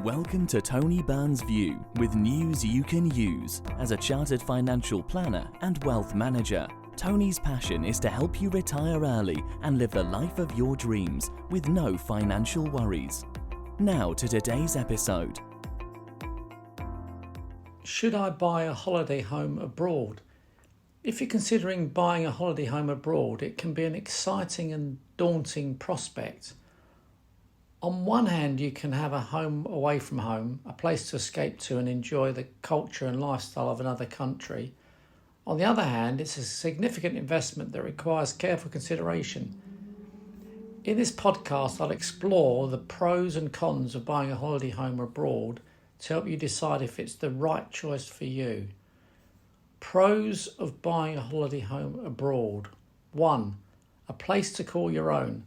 Welcome to Tony Byrne's View, with news you can use. As a chartered financial planner and wealth manager, Tony's passion is to help you retire early and live the life of your dreams with no financial worries. Now to today's episode. Should I buy a holiday home abroad? If you're considering buying a holiday home abroad, it can be an exciting and daunting prospect. On one hand, you can have a home away from home, a place to escape to and enjoy the culture and lifestyle of another country. On the other hand, it's a significant investment that requires careful consideration. In this podcast, I'll explore the pros and cons of buying a holiday home abroad to help you decide if it's the right choice for you. Pros of buying a holiday home abroad. 1. A place to call your own.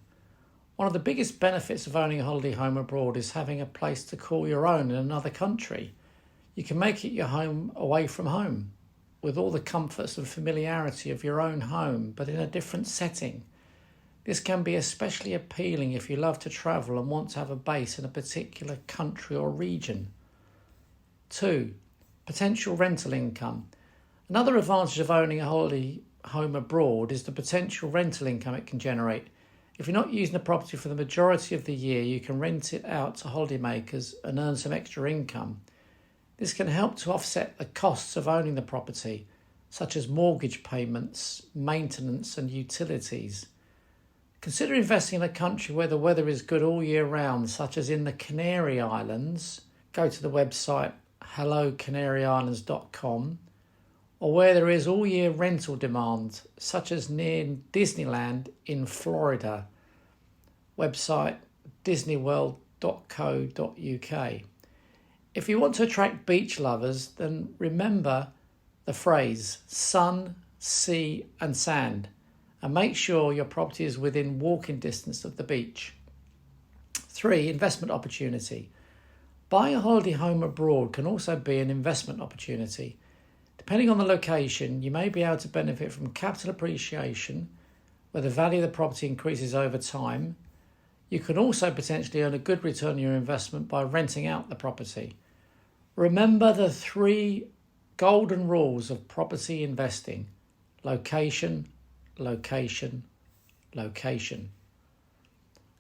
One of the biggest benefits of owning a holiday home abroad is having a place to call your own in another country. You can make it your home away from home, with all the comforts and familiarity of your own home, but in a different setting. This can be especially appealing if you love to travel and want to have a base in a particular country or region. 2. Potential rental income. Another advantage of owning a holiday home abroad is the potential rental income it can generate. If you're not using the property for the majority of the year, you can rent it out to holidaymakers and earn some extra income. This can help to offset the costs of owning the property, such as mortgage payments, maintenance and utilities. Consider investing in a country where the weather is good all year round, such as in the Canary Islands. Go to the website hellocanarysislands.com, or where there is all year rental demand, such as near Disneyland in Florida. Website disneyworld.co.uk. If you want to attract beach lovers, then remember the phrase sun, sea and sand, and make sure your property is within walking distance of the beach. 3. Investment opportunity. Buying a holiday home abroad can also be an investment opportunity. Depending on the location, you may be able to benefit from capital appreciation, where the value of the property increases over time. You can also potentially earn a good return on your investment by renting out the property. Remember the 3 golden rules of property investing: location, location, location.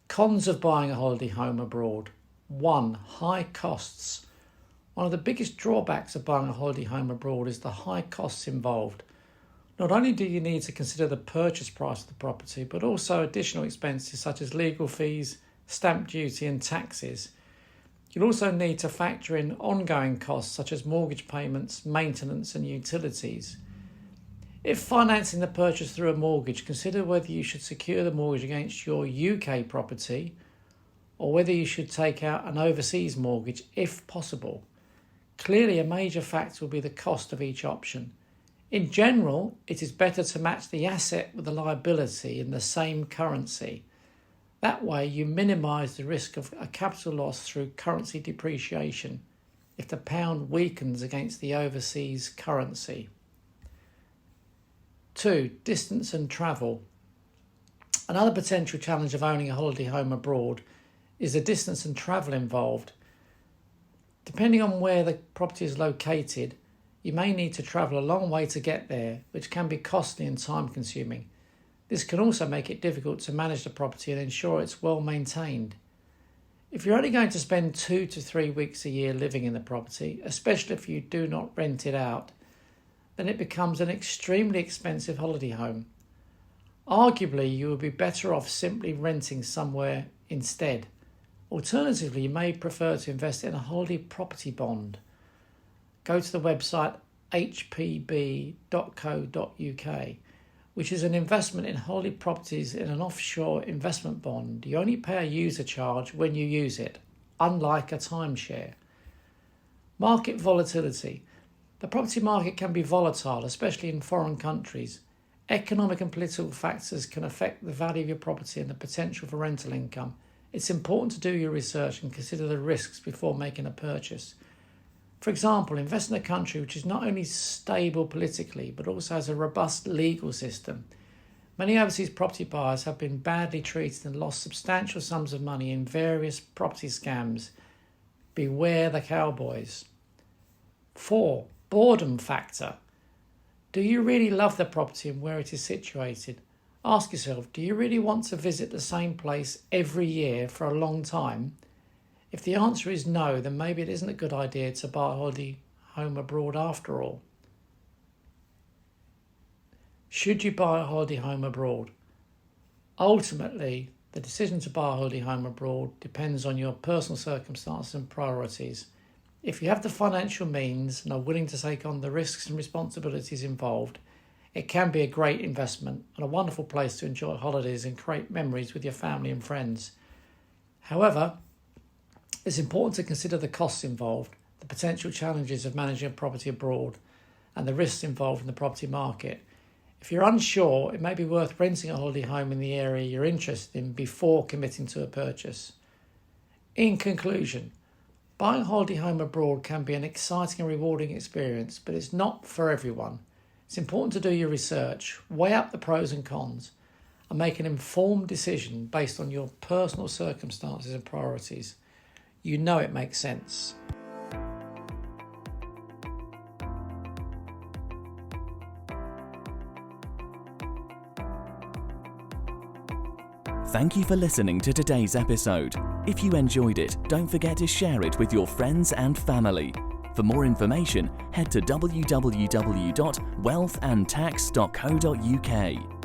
Cons of buying a holiday home abroad. 1. High costs. One of the biggest drawbacks of buying a holiday home abroad is the high costs involved. Not only do you need to consider the purchase price of the property, but also additional expenses such as legal fees, stamp duty and taxes. You'll also need to factor in ongoing costs such as mortgage payments, maintenance and utilities. If financing the purchase through a mortgage, consider whether you should secure the mortgage against your UK property or whether you should take out an overseas mortgage if possible. Clearly, a major factor will be the cost of each option. In general, it is better to match the asset with the liability in the same currency. That way, you minimise the risk of a capital loss through currency depreciation if the pound weakens against the overseas currency. 2. Distance and travel. Another potential challenge of owning a holiday home abroad is the distance and travel involved. Depending on where the property is located, you may need to travel a long way to get there, which can be costly and time consuming. This can also make it difficult to manage the property and ensure it's well maintained. If you're only going to spend 2 to 3 weeks a year living in the property, especially if you do not rent it out, then it becomes an extremely expensive holiday home. Arguably, you would be better off simply renting somewhere instead. Alternatively, you may prefer to invest in a holiday property bond. Go to the website hpb.co.uk, which is an investment in holiday properties in an offshore investment bond. You only pay a user charge when you use it, unlike a timeshare. Market volatility. The property market can be volatile, especially in foreign countries. Economic and political factors can affect the value of your property and the potential for rental income. It's important to do your research and consider the risks before making a purchase. For example, invest in a country which is not only stable politically, but also has a robust legal system. Many overseas property buyers have been badly treated and lost substantial sums of money in various property scams. Beware the cowboys. 4. Boredom factor. Do you really love the property and where it is situated? Ask yourself, do you really want to visit the same place every year for a long time? If the answer is no, then maybe it isn't a good idea to buy a holiday home abroad after all. Should you buy a holiday home abroad? Ultimately, the decision to buy a holiday home abroad depends on your personal circumstances and priorities. If you have the financial means and are willing to take on the risks and responsibilities involved, it can be a great investment and a wonderful place to enjoy holidays and create memories with your family and friends. However, it's important to consider the costs involved, the potential challenges of managing a property abroad, and the risks involved in the property market. If you're unsure, it may be worth renting a holiday home in the area you're interested in before committing to a purchase. In conclusion, buying a holiday home abroad can be an exciting and rewarding experience, but it's not for everyone. It's important to do your research, weigh up the pros and cons, and make an informed decision based on your personal circumstances and priorities. You know it makes sense. Thank you for listening to today's episode. If you enjoyed it, don't forget to share it with your friends and family. For more information, head to www.wealthandtax.co.uk.